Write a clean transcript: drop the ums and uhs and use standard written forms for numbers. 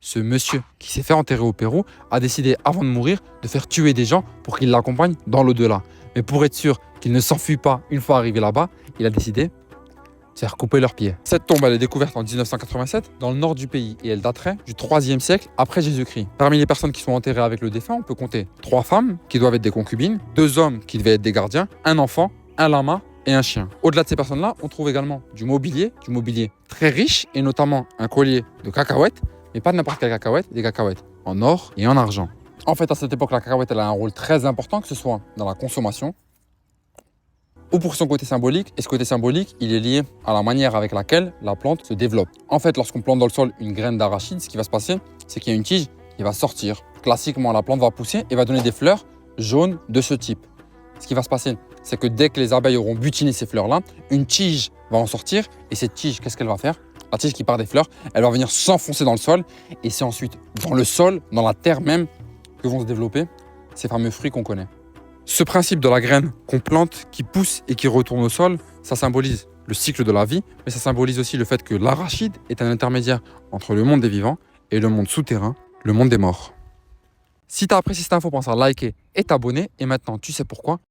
ce monsieur qui s'est fait enterrer au Pérou a décidé, avant de mourir, de faire tuer des gens pour qu'ils l'accompagnent dans l'au-delà. Mais pour être sûr qu'il ne s'enfuit pas une fois arrivé là-bas, il a décidé de faire couper leurs pieds. Cette tombe elle est découverte en 1987 dans le nord du pays et elle daterait du 3e siècle après Jésus-Christ. Parmi les personnes qui sont enterrées avec le défunt, on peut compter 3 femmes qui doivent être des concubines, 2 hommes qui devaient être des gardiens, un enfant, un lama et un chien. Au-delà de ces personnes-là, on trouve également du mobilier très riche et notamment un collier de cacahuètes, mais pas n'importe quelle cacahuète, des cacahuètes en or et en argent. En fait, à cette époque, la cacahuète elle a un rôle très important, que ce soit dans la consommation ou pour son côté symbolique. Et ce côté symbolique, il est lié à la manière avec laquelle la plante se développe. En fait, lorsqu'on plante dans le sol une graine d'arachide, ce qui va se passer, c'est qu'il y a une tige qui va sortir. Classiquement, la plante va pousser et va donner des fleurs jaunes de ce type. Ce qui va se passer, c'est que dès que les abeilles auront butiné ces fleurs-là, une tige va en sortir. Et cette tige, qu'est-ce qu'elle va faire? La tige qui part des fleurs, elle va venir s'enfoncer dans le sol. Et c'est ensuite dans le sol, dans la terre même, que vont se développer ces fameux fruits qu'on connaît. Ce principe de la graine qu'on plante, qui pousse et qui retourne au sol, ça symbolise le cycle de la vie, mais ça symbolise aussi le fait que l'arachide est un intermédiaire entre le monde des vivants et le monde souterrain, le monde des morts. Si tu as apprécié cette info, pense à liker et t'abonner. Et maintenant, tu sais pourquoi.